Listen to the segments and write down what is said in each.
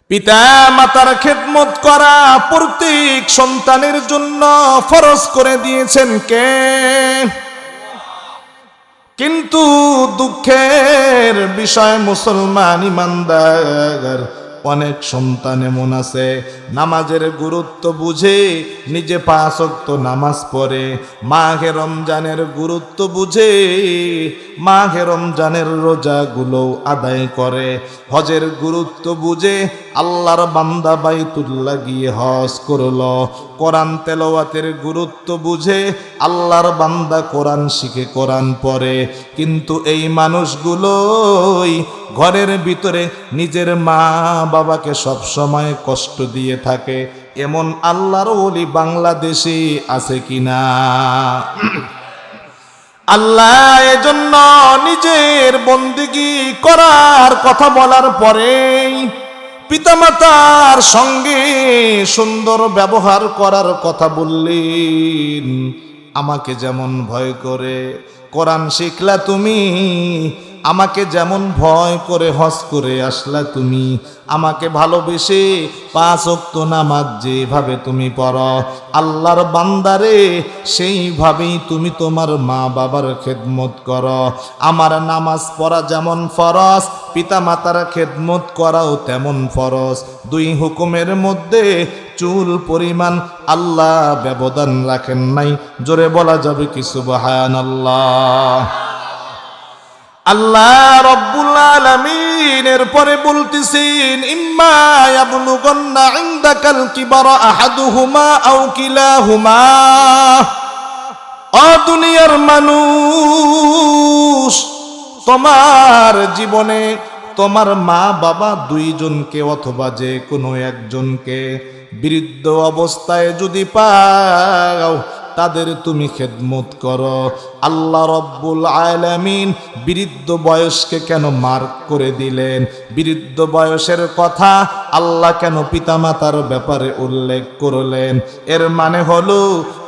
পিতা মাতার খেদমত করা প্রত্যেক সন্তানের জন্য ফরজ করে দিয়েছেন কে? কিন্তু দুঃখের বিষয় মুসলমান ইমানদার অনেক সন্তান এমন আছে নামাজের গুরুত্ব বুঝে নিজে 5 ওয়াক্ত নামাজ পড়ে, মাহে রমজানের গুরুত্ব বুঝে মাহে রমজানের রোজাগুলো আদায় করে, হজের গুরুত্ব বুঝে আল্লাহর বান্দা বাইতুল্লাহ গিয়ে হজ করলো, কোরআন তেলাওয়াতের গুরুত্ব বুঝে আল্লাহর বান্দা কোরআন শিখে কোরআন পড়ে। কিন্তু এই মানুষগুলোই ঘরের ভিতরে নিজের মা বাবাকে সব সময় কষ্ট দিয়ে থাকে। এমন আল্লাহর ওলি বাংলাদেশে আছে কিনা? আল্লাহ এজন্য নিজের বন্দেগী করার কথা বলার পরেই পিতামাতার সঙ্গে সুন্দর ব্যবহার করার কথা বললেন। আমাকে যেমন ভয় করে কোরআন শিখলা তুমি, আমাকে যেমন ভয় করে হজ করে আসলা তুমি, আমাকে ভালোবেসে 5 ওয়াক্ত নামাজ যেভাবে তুমি পড়ো আল্লাহর বান্দারে, সেইভাবেই তুমি তোমার মা বাবার খেদমত করো। আমার নামাজ পড়া যেমন ফরজ, পিতা মাতার খেদমত করাও তেমন ফরজ। 2 হুকুমের মধ্যে চুল পরিমাণ আল্লাহ ব্যবধান রাখেন নাই। জোরে বলা যাবে কি সুবহানাল্লাহ? আল্লাহ রব্বুল আলামিন এরপরে বলতেছেন, ইম্মা ইয়াবলুগান্না ইনদাকাল কিবারা আহাদুহুমা আও কিলাহুমা। ও দুনিয়ার মানুষ, তোমার জীবনে তোমার মা বাবা 2 জনকে অথবা যে কোনো একজনকে বৃদ্ধ অবস্থায় যদি পাও তাদের তুমি খেদমত করো। আল্লাহ রব্বুল আলামিন বৃদ্ধ বয়সকে কেন মার্ক করে দিলেন? বৃদ্ধ বয়সের কথা আল্লাহ কেন পিতামাতার ব্যাপারে উল্লেখ করলেন? এর মানে হলো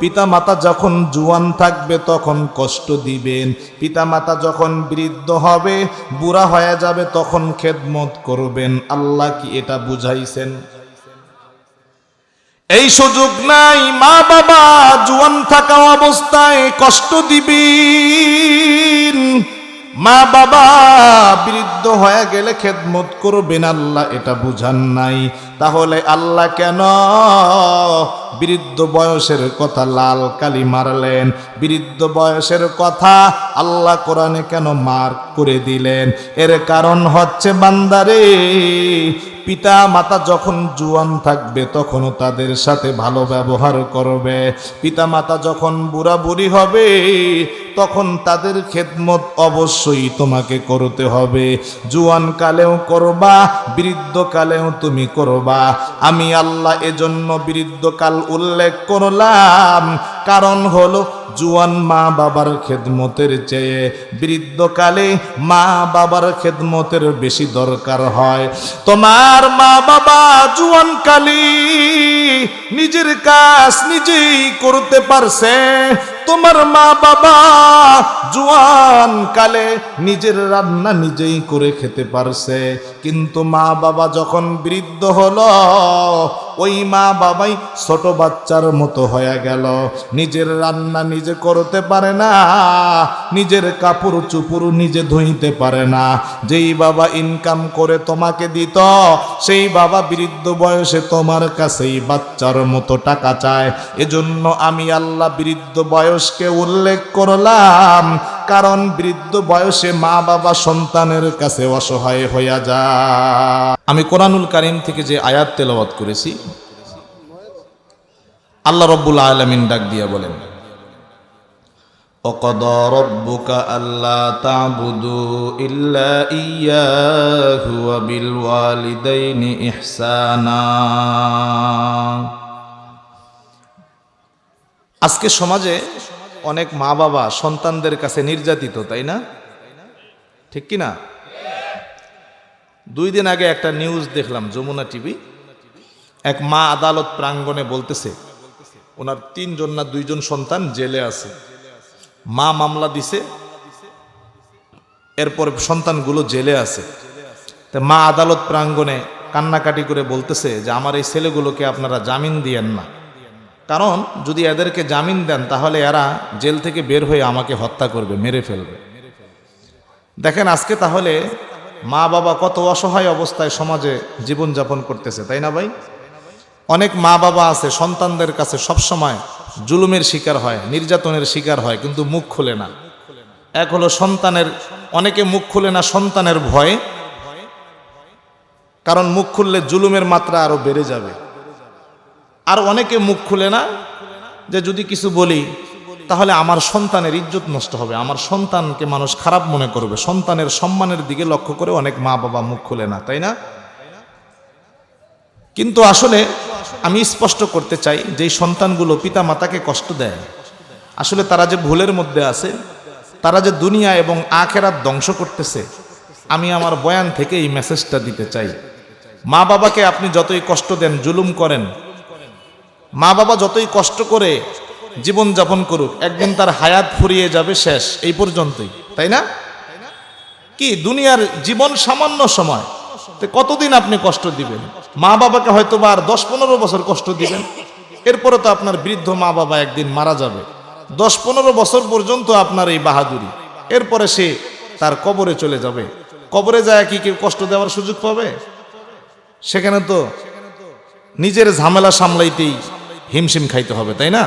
পিতামাতা যখন জুয়ান থাকবে তখন কষ্ট দিবেন, পিতামাতা যখন বৃদ্ধ হবে বুড়া হয়ে যাবে তখন খেদমত করবেন। আল্লাহ কি এটা বুঝাইছেন? এই সুযোগ নাই মা বাবা জুয়ান থাকা অবস্থায় কষ্ট দিবেন, মা বাবা বৃদ্ধ হয়ে গেলে খেদমত করবেন। আল্লাহ এটা বুঝান নাই। তাহলে আল্লাহ কেন বৃদ্ধ বয়সের কথা লাল কালি মারলেন? বৃদ্ধ বয়সের কথা আল্লাহ কোরআনে কেন মার্ক করে দিলেন? এর কারণ হচ্ছে বান্দারে, পিতা মাতা যখন জুয়ান থাকবে তখনও তাদের সাথে ভালো ব্যবহার করবে, পিতা মাতা যখন বুড়া বুড়ি হবে তখন তাদের খেদমত অবশ্যই তোমাকে করতে হবে। জুয়ান কালেও করবা, বৃদ্ধ কালেও তুমি করবা। আমি আল্লাহ এজন্য বৃদ্ধকাল উল্লেখ করলাম, কারণ হলো জুয়ান মা বাবার খেদমতের চেয়ে বৃদ্ধকালে মা বাবার খেদমতের বেশি দরকার হয়। তোমার মা বাবা জুয়ান কালে নিজের কাজ নিজেই করতে পারছে, তোমার মা বাবা জুয়ান কালে নিজের রান্না নিজেই করে খেতে পারছে। কিন্তু মা বাবা যখন বৃদ্ধ হলো ওই মা বাবাই ছোট বাচ্চার মতো হয়ে গেল, নিজের রান্না নিজে করতে পারে না, নিজের কাপড় চুপড় নিজে ধুইতে পারে না। যেই বাবা ইনকাম করে তোমাকে দিত সেই বাবা বৃদ্ধ বয়সে তোমার কাছেই বাচ্চার মতো টাকা চায়। এজন্য আমি আল্লাহ বৃদ্ধ বয়সকে উল্লেখ করলাম, কারণ বৃদ্ধ বয়সে মা বাবা সন্তানের কাছে অসহায় হইয়া যায়। আমি কোরআনুল কারীম থেকে যে আয়াত তেলাওয়াত করেছি, আল্লাহ রব্বুল আলামিন ডাক দিয়া বলেন, ওয়াকাদা রাব্বুকা আল্লা তা'বুদু ইল্লা ইয়্যাহু ওয়া বিল ওয়ালিদাইনি ইহসানা। আজকে সমাজে অনেক মা বাবা সন্তানদের কাছে নির্যাতিত, তাই না? ঠিক কি না? 2 দিন আগে একটা নিউজ দেখলাম যমুনা টিভি। এক মা আদালত প্রাঙ্গণে বলতেছে ওনার 3 জন না 2 জন সন্তান জেলে আছে, মা মামলা দিছে, এরপর সন্তানগুলো জেলে আছে। তা মা আদালত প্রাঙ্গণে কান্নাকাটি করে বলতেছে যে আমার এই ছেলেগুলোকে আপনারা জামিন দিয়েন না, কারণ যদি এদেরকে জামিন দেন তাহলে এরা জেল থেকে বের হয়ে আমাকে হত্যা করবে, মেরে ফেলবে। দেখেন আজকে তাহলে মা বাবা কত অসহায় অবস্থায় সমাজে জীবনযাপন করতেছে, তাই না ভাই? অনেক মা বাবা আছে সন্তানদের কাছে সবসময় জুলুমের শিকার হয়, নির্যাতনের শিকার হয়, কিন্তু মুখ খুলে না। এক হলো সন্তানের, অনেকে মুখ খুলে না সন্তানের ভয়ে, কারণ মুখ খুললে জুলুমের মাত্রা আরো বেড়ে যাবে। আর অনেকে মুখ খুলে না যে যদি কিছু বলি তাহলে আমার সন্তানের ইজ্জত নষ্ট হবে, আমার সন্তানকে মানুষ খারাপ মনে করবে। সন্তানের সম্মানের দিকে লক্ষ্য করে অনেক মা বাবা মুখ খুলে না, তাই না? কিন্তু আসলে আমি স্পষ্ট করতে চাই যে এই সন্তানগুলো পিতা মাতাকে কষ্ট দেয়, আসলে তারা যে ভুলের মধ্যে আছে, তারা যে দুনিয়া এবং আখেরাত ধ্বংস করতেছে, আমি আমার বয়ান থেকে এই মেসেজটা দিতে চাই। মা বাবাকে আপনি যতই কষ্ট দেন, জুলুম করেন, মা বাবা যতই কষ্ট করে জীবন যাপন করুক, একদিন তার হায়াত ফুরিয়ে যাবে, শেষ, এই পর্যন্তই, তাই না? কি দুনিয়ার জীবন সামান্য সময়, তো কতদিন আপনি কষ্ট দিবেন? মা বাবাকে হয়তো বা আর 10-15 বছর কষ্ট দিবেন, এরপরে তো আপনার বৃদ্ধ মা বাবা একদিন মারা যাবে। 10-15 বছর পর্যন্ত আপনার এই বাহাদুরি, এরপরে সে তার কবরে চলে যাবে। কবরে যায় কি কেউ কষ্ট দেওয়ার সুযোগ পাবে? সেখানে তো নিজের ঝামেলা সামলাইতেই হিমশিম খাইতে হবে, তাই না?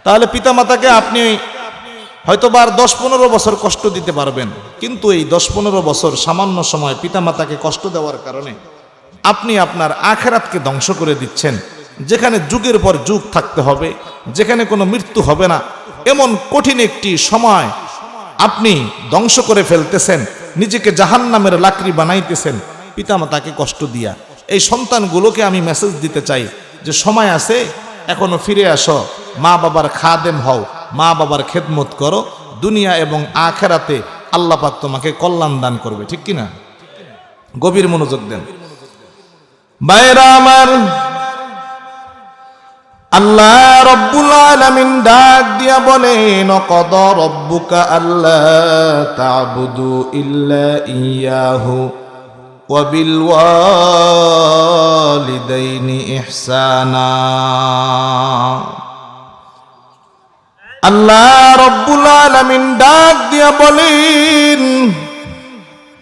তাহলে পিতামাতাকে আপনি হয়তো বা আর 10-15 বছর কষ্ট দিতে পারবেন, কিন্তু এই 10-15 বছর সামান্য সময় পিতামাতাকে কষ্ট দেওয়ার কারণে আপনি আপনার আখেরাতকে ধ্বংস করে দিচ্ছেন। যেখানে যুগের পর যুগ থাকতে হবে, যেখানে কোনো মৃত্যু হবে না, এমন কঠিন একটি সময় আপনি ধ্বংস করে ফেলতেছেন, নিজেকে জাহান্নামের লাকড়ি বানাইতেছেন পিতামাতাকে কষ্ট দিয়া। এই সন্তানগুলোকে আমি মেসেজ দিতে চাই যে সময় আছে, এখনো ফিরে আসো, মা বাবার খাদেম হও, মা বাবার খেদমত করো, দুনিয়া এবং আখেরাতে আল্লাহ পাক তোমাকে কল্যাণ দান করবে, ঠিক কিনা? গভীর মনোযোগ দেন ভাইরা আমার। আল্লাহ রব্বুল আলামিন ডাক দিয়া বলেন, ক্বাদা রাব্বুকা আল্লা তা'বুদু ইল্লা ইয়াহু ওয়া বিল ওয়ালিদাইনি ইহসানা। আল্লাহ রব্বুল আলামিন ডাক দিয়া বলেন,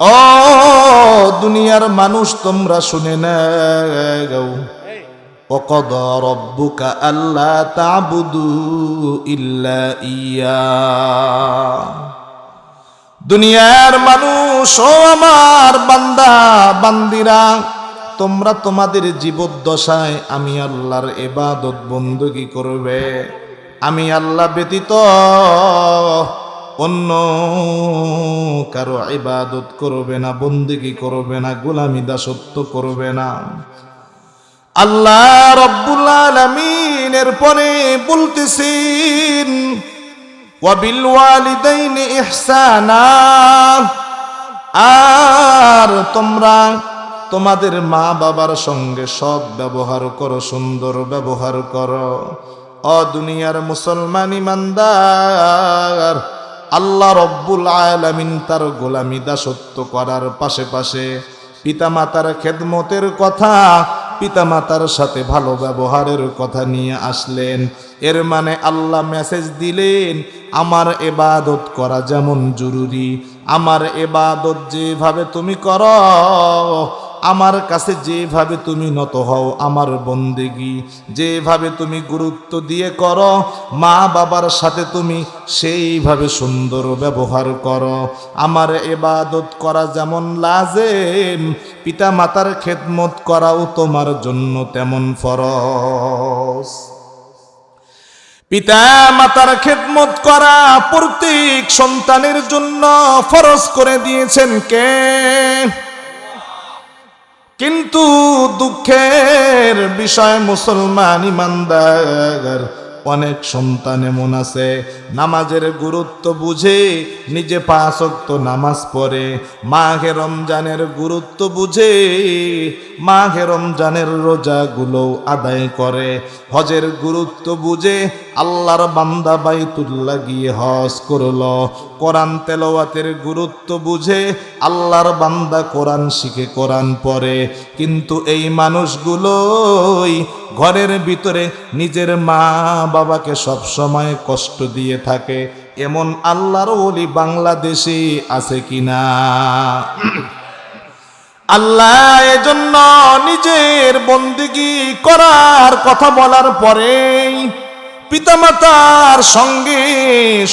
ও দুনিয়ার মানুষ তোমরা শুনে নাও, وقضى ربك ألا تعبدوا إلا إياه। দুনিয়ার মানুষ, ও আমার বান্দা বান্দিরা, তোমরা তোমাদের জীবদ্দশায় আমি আল্লাহর ইবাদত বندگی করবে, আমি আল্লাহ ব্যতীত অন্য কারো ইবাদত করবে না, বندگی করবে না, গোলামি দাসত্ব করবে না। আল্লাহ রব্বুল আলামিন এরপরে বলতেছেন, ওয়া বিল ওয়ালিদাইনি ইহসানা, আর তোমরা তোমাদের মা বাবার সঙ্গে সৎ ব্যবহার করো, সুন্দর ব্যবহার করো। ও দুনিয়ার মুসলমান ইমানদার, আল্লাহ রব্বুল আলামিন তার গোলামি দাসত্ব করার পাশে পাশে পিতামাতার খেদমতের কথা, পিতামাতার সাথে ভালো ব্যবহারের কথা নিয়ে আসলেন। এর মানে আল্লাহ মেসেজ দিলেন, আমার ইবাদত করা যেমন জরুরি, আমার ইবাদত যেভাবে তুমি করো, আমার কাছে যেভাবে তুমি নত হও, আমার বন্দেগী যেভাবে তুমি গুরুত্ব দিয়ে করো, মা বাবার সাথে তুমি সেইভাবে সুন্দর ব্যবহার করো। আমার ইবাদত করা যেমন লাজেম, পিতা মাতার খেদমত করাও তোমার জন্য তেমন ফরজ। পিতা মাতার খেদমত করা প্রত্যেক সন্তানের জন্য ফরজ করে দিয়েছেন কে? কিন্তু দুঃখের বিষয় মুসলমান ইমানদার, অনেক সন্তান এমন আছে নামাজের গুরুত্ব বুঝে নিজে 5 ওয়াক্ত নামাজ পড়ে, মাহে রমজানের গুরুত্ব বুঝে মাহে রমজানের রোজাগুলো আদায় করে, হজের গুরুত্ব বুঝে আল্লাহর বান্দা বাইতুল্লাহ গিয়ে হজ করলো, কোরআন তেলাওয়াতের গুরুত্ব বুঝে আল্লাহর বান্দা কোরআন শিখে কোরআন পড়ে। কিন্তু এই মানুষগুলোই ঘরের ভিতরে নিজের মা বাবাকে সব সময় কষ্ট দিয়ে থাকে। এমন আল্লাহর ওলি বাংলাদেশে আছে কিনা? আল্লাহ এজন্য নিজের বন্দেগী করার কথা বলার পরেই পিতামাতার সঙ্গে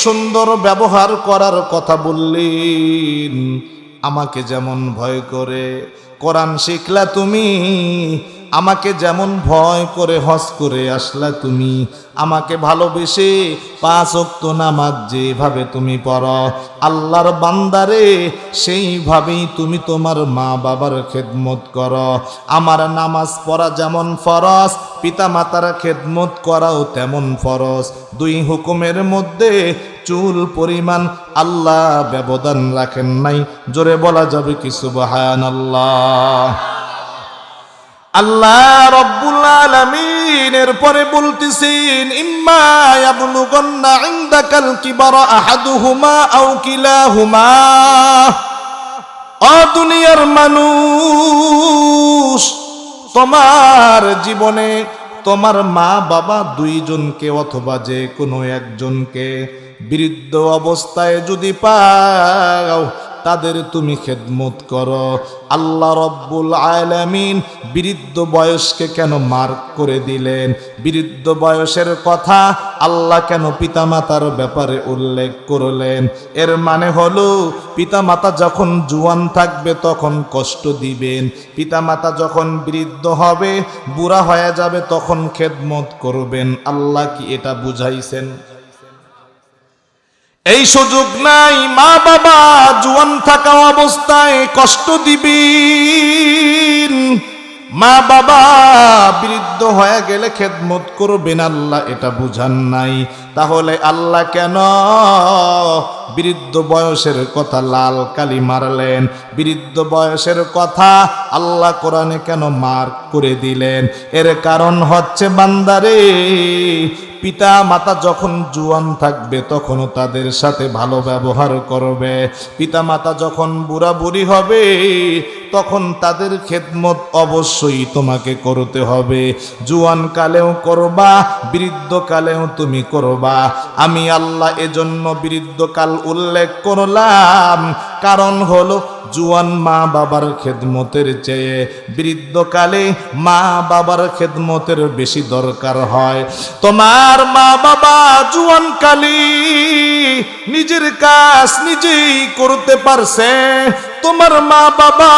সুন্দর ব্যবহার করার কথা বললেন। আমাকে যেমন ভয় করে কোরআন শিখলা তুমি, আমাকে যেমন ভয় করে হজ করে আসলা তুমি, আমাকে ভালোবেসে 5 ওয়াক্ত নামাজ যেভাবে তুমি পড়ো আল্লাহর বান্দারে, সেইভাবেই তুমি তোমার মা বাবার খেদমত করো। আমার নামাজ পড়া যেমন ফরজ, পিতা মাতার খেদমত করাও তেমন ফরজ। 2 হুকুমের মধ্যে চুল পরিমাণ আল্লাহ ব্যবধান রাখেন নাই। জোরে বলা যাবে কি সুবহানাল্লাহ? আল্লাহ রব্বুল আলামিন এরপরে বলতেছেন, ইম্মা ইয়াবলুগান্না ইনদাকাল কিবারা আহাদুহুমা আও কিলাহুমা। ও দুনিয়ার মানুষ, তোমার জীবনে তোমার মা বাবা 2 জনকে অথবা যে কোনো একজনকে বৃদ্ধ অবস্থায় যদি পাও তাদের তুমি খেদমত করো। আল্লাহ রব্বুল আলামিন বৃদ্ধ বয়সকে কেন মার্ক করে দিলেন? বৃদ্ধ বয়সের কথা আল্লাহ কেন পিতামাতার ব্যাপারে উল্লেখ করলেন? এর মানে হলো পিতামাতা যখন জওয়ান থাকবে তখন কষ্ট দিবেন, পিতামাতা যখন বৃদ্ধ হবে বুড়া হয়ে যাবে তখন খেদমত করবেন। আল্লাহ কি এটা বুঝাইছেন? এই সুযোগ নাই। মা বাবা জওয়ান থাকা অবস্থায় কষ্ট দিবেন, মা বাবা বৃদ্ধ হয়ে গেলে খেদমত করবেন, আল্লাহ এটা বুঝান নাই। তাহলে আল্লাহ কেন বৃদ্ধ বয়সের কথা লাল কালি মারলেন? বৃদ্ধ বয়সের কথা আল্লাহ কোরআনে কেন মার্ক করে দিলেন? এর কারণ হচ্ছে বান্দারে, পিতা মাতা যখন জওয়ান থাকবে তখনও তাদের সাথে ভালো ব্যবহার করবে, পিতা মাতা যখন বুড়া বুড়ি হবে তখন তাদের খেদমত অবশ্যই তোমাকে করতে হবে। জওয়ান কালেও করবা, বৃদ্ধ কালেও তুমি করবা। আমি আল্লাহ এজন্য বৃদ্ধকাল উল্লেখ করলাম, কারণ হলো জওয়ান মা বাবার খেদমতের চেয়ে বৃদ্ধকালে মা বাবার খেদমতের বেশি দরকার হয়। তোমার মা বাবা জওয়ান কালে নিজের কাজ নিজেই করতে পারছে, তোমার মা বাবা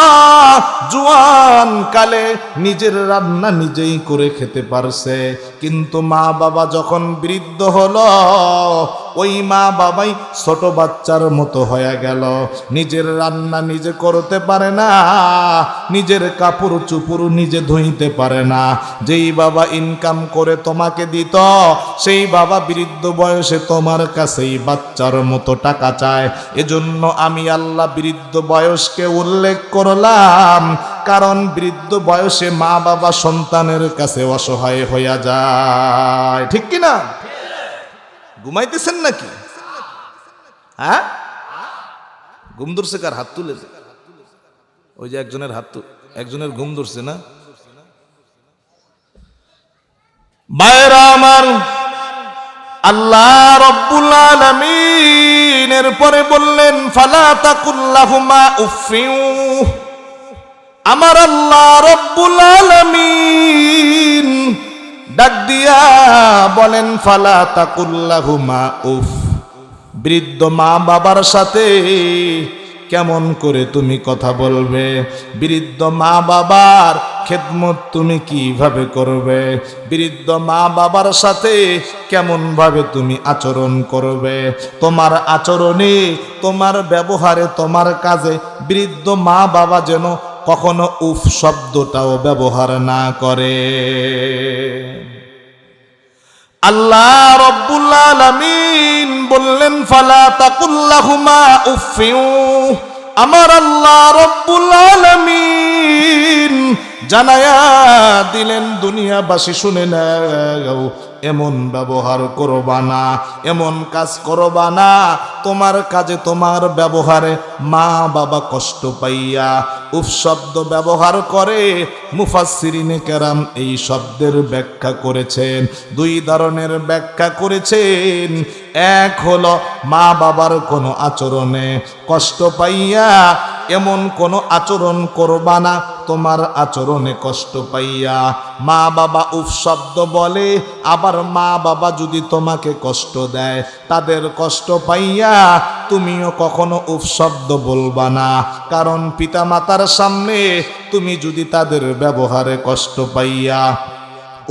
জওয়ান কালে নিজের রান্না নিজেই করে খেতে পারছে। কিন্তু মা বাবা যখন বৃদ্ধ হলো ওই মা বাবাই ছোট বাচ্চার মতো হয়ে গেল, নিজের রান্না নিজে করতে পারে না, নিজের কাপড় চুপড় নিজে ধুইতে পারে না। যেই বাবা ইনকাম করে তোমাকে দিত সেই বাবা বৃদ্ধ বয়সে তোমার কাছেই বাচ্চার মতো টাকা চায়। এজন্য আমি আল্লাহ বৃদ্ধ বয়সকে উল্লেখ করলাম, কারণ বৃদ্ধ বয়সে মা বাবা সন্তানের কাছে অসহায় হইয়া যায়। ঠিক কিনা? ঘুমাইতেছেন নাকি? হ্যাঁ, ঘুম ধরছে? কার হাত তুলে? ওই যে একজনের হাত, একজনের ঘুম ধরছে না? ভাইরা আমার, আল্লাহ রব্বুল আলামিন এরপরে বললেন, ফালা তাকুল্লাহুমা উফিউ। আমার আল্লাহ রব্বুল আলামিন ডাক দিয়া বলেন, ফালা তাকুল্লাহুমা উফ। বৃদ্ধ মা বাবার সাথে কেমন করে তুমি কথা বলবে? বৃদ্ধ মা বাবার খেদমত তুমি কিভাবে করবে? বৃদ্ধ মা বাবার সাথে কেমন ভাবে তুমি আচরণ করবে? তোমার আচরণে, তোমার ব্যবহারে, তোমার কাজে বৃদ্ধ মা বাবা যেন কখনো উফ শব্দটাও ব্যবহার না করে। আল্লাহ রব্বুল আলামিন বললেন ফালা তাকুল্লাহুমা উফিউ, আমার আল্লাহ রব্বুল আলামিন জানায়া দিলেন দুনিয়াবাসী শুনে নাও, এমন ব্যবহার করবা না, এমন কাজ করবা না, তোমার কাজে তোমার ব্যবহারে মা বাবা কষ্ট পাইয়া উফ শব্দ ব্যবহার করে। মুফাসসিরিনে কেরাম এই শব্দের ব্যাখ্যা করেছেন, দুই ধরনের ব্যাখ্যা করেছেন। এক হলো মা বাবার কোনো আচরণে কষ্ট পাইয়া এমন কোনো আচরণ করবা না, তোমার আচরণে কষ্ট পাইয়া মা বাবা উফ শব্দ বলে। আবার মা বাবা যদি তোমাকে কষ্ট দেয়, তাদের কষ্ট পাইয়া তুমিও কখনো উফ শব্দ বলবা না, কারণ পিতা মাতার সামনে তুমি যদি তাদের ব্যবহারে কষ্ট পাইয়া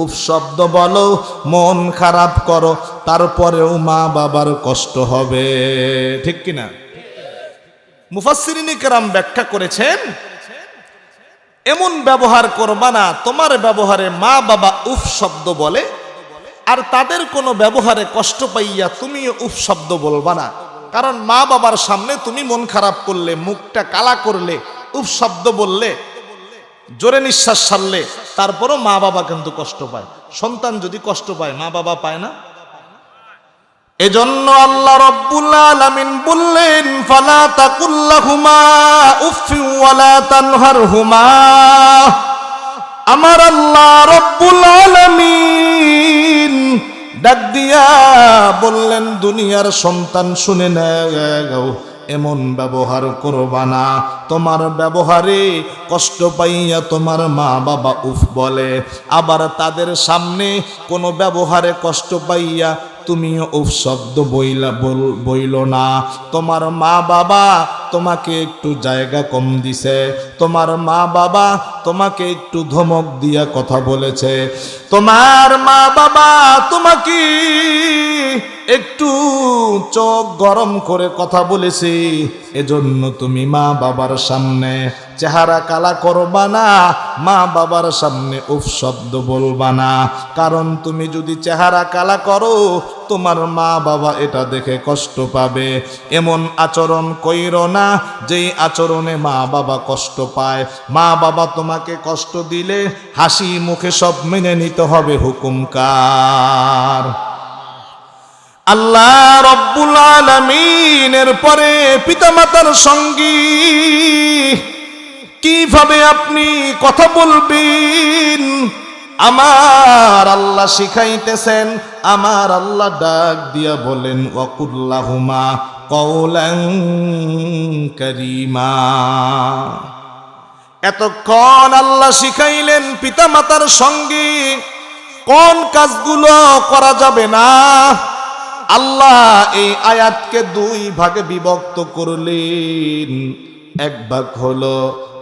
উফ শব্দ বলো, মন খারাপ করো, তারপরেও মা বাবার কষ্ট হবে, ঠিক কিনা? মুফাসসিরিনে কেরাম ব্যাখ্যা করেছেন, এমন ব্যবহার করবা না তোমার ব্যবহারে মা বাবা উফ শব্দ বলে, আর তাদের কোনো ব্যবহারে কষ্ট পাইয়া তুমিও উফ শব্দ বলবা না। কারণ মা বাবার সামনে তুমি মন খারাপ করলে, মুখটা কালা করলে, উফ শব্দ বললে, জোরে নিঃশ্বাস ছাড়লে, তারপরও মা বাবা কিন্তু কষ্ট পায়। সন্তান যদি কষ্ট পায়, মা বাবা পায় না? এজন্য আল্লাহ রব্বুল আলামিন বললেন ফালা তাকুল্লাহুমা উফফি ওয়ালা তানহারহুমা, আমার আল্লাহ রব্বুল আলামিন ডাক দিয়া বললেন দুনিয়ার সন্তান শুনে নাও, এমন ব্যবহার করবা না, তোমার ব্যবহারে কষ্ট পাইয়া তোমার মা বাবা উফ বলে, আবার তাদের সামনে কোনো ব্যবহারে কষ্ট পাইয়া তুমিও উফ শব্দ বইল না। তোমার মা বাবা তোমাকে একটু জায়গা কম দিছে, তোমার মা বাবা তোমাকে একটু ধমক দিয়া কথা বলেছে, তোমার মা বাবা তোমাকে একটু চোখ গরম করে কথা বলেছে, এজন্য তুমি মা বাবার সামনে চেহারা কালা করবা না, মা বাবার সামনে উফ শব্দ বলবা না। কারণ তুমি যদি চেহারা কালা করো, তোমার মা বাবা এটা দেখে কষ্ট পাবে। এমন আচরণ কইরো না যেই আচরণে মা বাবা কষ্ট পায়। মা বাবা তোমাকে কষ্ট দিলে হাসি মুখে সব মেনে নিতে হবে, হুকুম কার? আল্লাহ রব্বুল আলামিনের পরে পিতামাতার সঙ্গী কিভাবে আপনি কথা বলবেন আমার আল্লাহ শিখাইতেছেন। আমার আল্লাহ ডাক দিয়া বলেন ওয়াকুল্লাহুমা কওলান কারীমা। এতক্ষণ আল্লাহ শিখাইলেন পিতামাতার সঙ্গে কোন কাজগুলো করা যাবে না। আল্লাহ এই আয়াতকে দুই ভাগে বিভক্ত করলেন। এক ভাগ হলো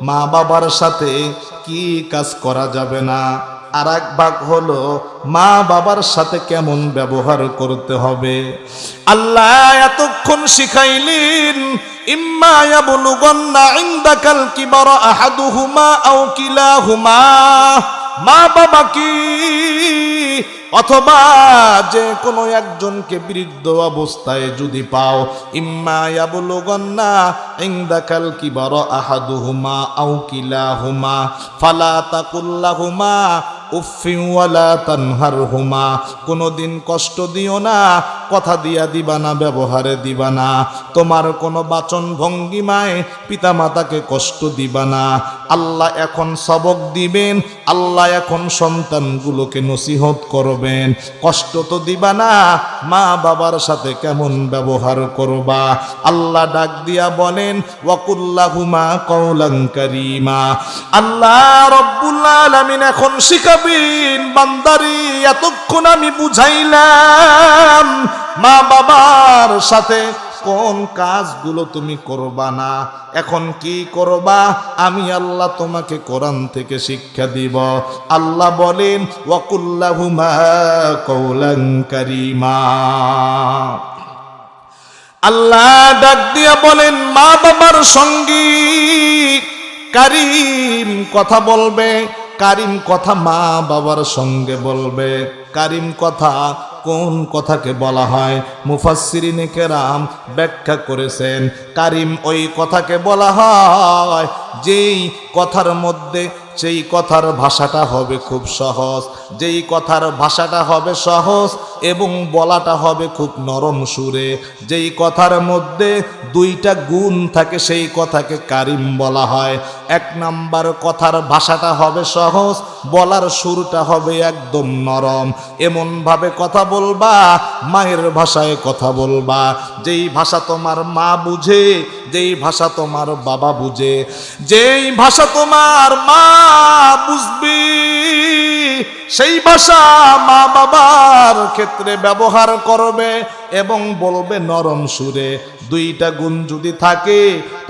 মা বাবার সাথে কি কাজ করা যাবে না, আর এক ভাগ হলো মা বাবার সাথে কেমন ব্যবহার করতে হবে। আল্লাহ এতক্ষণ শিখাইলেন ইম্মা ইয়াবলুগান্না ইনদাকাল কিবারা আহাদুহুমা আও কিলাহুমা, মা বাবা কি অথবা যে কোনো একজনকে বৃদ্ধ অবস্থায় যদি পাও, ইম্মা ইয়াবলুগান্না ইনদাকাল কিবারা আহাদুহুমা আও কিলাহুমা ফালা তাকুল্লাহুমা উফফিন ওয়ালা তানহারহুমা, কোনোদিন কষ্ট দিও না, কথা দিয়া দিবা না, ব্যবহারে দিবা না, তোমার কোনো বাচন ভঙ্গিমায় পিতামাতাকে কষ্ট দিবা না। আল্লাহ এখন সবক দিবেন, আল্লাহ এখন সন্তানগুলোকে নসিহত করবেন। কষ্ট তো দিবা না, মা বাবার সাথে কেমন ব্যবহার করবা। আল্লাহ ডাক দিয়া বলেন ওয়াকুল্লাহুমা কওলান কারীমা। আল্লাহ রব্বুল আলামিন এখন শিখাবেন বান্দারি, এতক্ষণ আমি বুঝাইলাম মা বাবার সাথে কোন কাজগুলো তুমি করবা না, এখন কি করবা আমি আল্লাহ তোমাকে কোরআন থেকে শিক্ষা দিব। আল্লাহ বলেন ওয়াকুল্লাহুমা কওলান কারীমা। আল্লাহ ডাক দিয়া বলেন মা বাবার সঙ্গে কারীম কথা বলবে, কারিম কথা মা বাবার সঙ্গে বলবে, কারিম কথা কোন কথাকে বলা হয়? মুফাসসিরিনে কেরাম ব্যাখ্যা করেছেন, কারিম ওই কথাকে বলা হয় যেই কথার মধ্যে সেই কথার ভাষাটা হবে খুব সহজ, যেই কথার ভাষাটা হবে সহজ এবং বলাটা হবে খুব নরম সুরে, যেই কথার মধ্যে দুইটা গুণ থাকে সেই কথাকে কারিম বলা হয়। এক নাম্বার, কথার ভাষাটা হবে সহজ, বলার সুরটা হবে একদম নরম, এমনভাবে কথা বলবা মায়ের ভাষায় কথা বলবা, যেই ভাষা তোমার মা বুঝে, যেই ভাষা তোমার বাবা বুঝে, যেই ভাষা তোমার মা বুঝবি সেই ভাষা মা বাবার ক্ষেত্রে ব্যবহার করবে এবং বলবে নরম সুরে। দুইটা গুণ যদি থাকে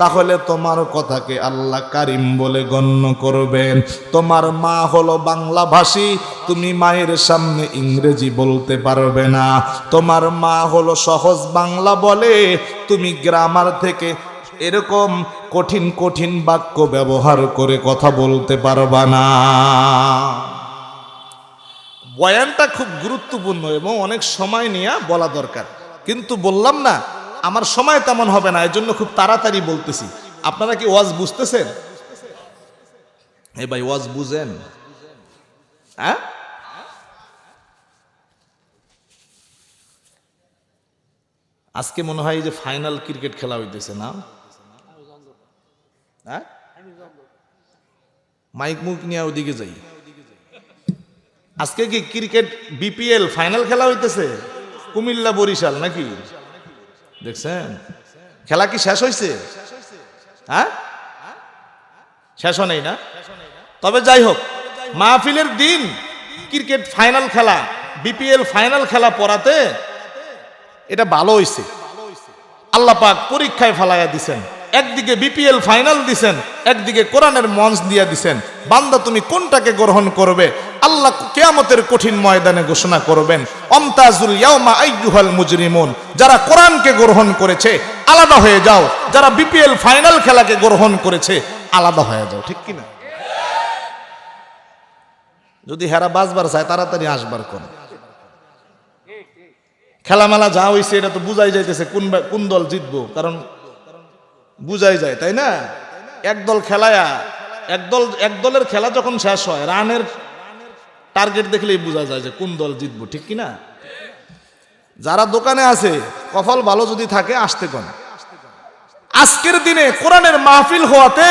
তাহলে তোমার কথাকে আল্লাহ কারিম বলে গণ্য করবেন। তোমার মা হলো বাংলা ভাষী, তুমি মায়ের সামনে ইংরেজি বলতে পারবে না। তোমার মা হলো সহজ বাংলা বলে, তুমি গ্রামার থেকে এরকম কঠিন কঠিন বাক্য ব্যবহার করে কথা বলতে পারবা না। বয়ানটা খুব গুরুত্বপূর্ণ এবং অনেক সময় নিয়ে বলা দরকার, কিন্তু বললাম না আমার সময় তেমন হবে না, এজন্য খুব তাড়াতাড়ি বলতেছি। আপনারা কি ওয়াজ বুঝতেছেন? ভাই ওয়াজ বুঝেন? হ্যাঁ, আজকে মনে হয় যে ফাইনাল ক্রিকেট খেলা হইতেছে না? হ্যাঁ, মাইক মুখ নিয়ে ওদিকে যাই। আজকে কি ক্রিকেট বিপিএল ফাইনাল খেলা হইতেছে? কুমিল্লা বরিশাল নাকি? দেখছেন খেলা কি শেষ হয়েছে? হ্যাঁ, শেষ হয় না। তবে যাই হোক, মাহফিলের দিন ক্রিকেট ফাইনাল খেলা, বিপিএল ফাইনাল খেলা পড়াতে এটা ভালো হইছে। আল্লাহ পাক পরীক্ষায় ফালাইয়া দিছেন, একদিকে বিপিএল ফাইনাল দিছেন, একদিকে কোরআনের মঞ্চ দিয়া দিছেন। বান্দা তুমি কোনটাকে গ্রহণ করবে আল্লাহ কিয়ামতের কঠিন ময়দানে ঘোষণা করবেন, আমতাজুল ইয়াউমা আইয়ুহাল মুজরিমুন। যারা কোরআনকে গ্রহণ করেছে আলাদা হয়ে যাও, যারা বিপিএল ফাইনাল খেলাকে গ্রহণ করেছে আলাদা হয়ে যাও। ঠিক কিনা? যদি হেরা বাজবার চায় তাড়াতাড়ি আসবার কোন খেলামেলা যা হইছে এটা তো বুঝাই যাইতেছে কোন দল জিতবো, কারণ বুঝাই যায় তাই না? একদল খেলায়া এক দলের খেলা যখন শেষ হয় রানের টার্গেট দেখলেই বোঝা যায় যে কোন দল জিতবো। ঠিক কিনা? যারা দোকানে আছে কপাল ভালো যদি থাকে আসতে কোন। আজকের দিনে কোরআনের মাহফিল হওয়াতে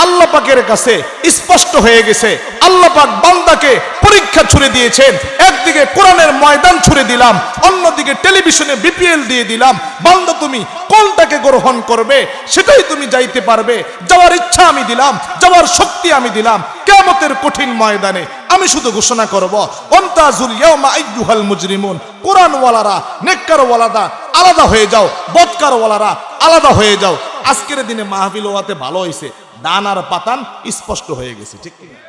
আল্লাহ পাকের কাছে স্পষ্ট হয়ে গেছে, আল্লাহ পাক বান্দাকে পরীক্ষা ছুড়ে দিয়েছেন। একদিকে কোরআনের ময়দান ছুড়ে দিলাম, অন্যদিকে টেলিভিশনে বিপিএল দিয়ে দিলাম। বান্দা তুমি কোনটাকে গ্রহণ করবে সেটাই তুমি যাইতে পারবে। যাওয়ার ইচ্ছা আমি দিলাম, যাওয়ার শক্তি আমি দিলাম। কিয়ামতের কঠিন ময়দানে আমি শুধু ঘোষণা করব, আমতাজুল ইয়াউমা আইয়ুহাল মুজরিমুন। কোরআনওয়ালারা নেককারওয়ালারা আলাদা হয়ে যাও, বদকারওয়ালারা আলাদা হয়ে যাও। আজকের দিনে মাহফিল হওয়াতে ভালো হয়েছে, দান আর পাতান স্পষ্ট হয়ে গেছে। ঠিক কি না?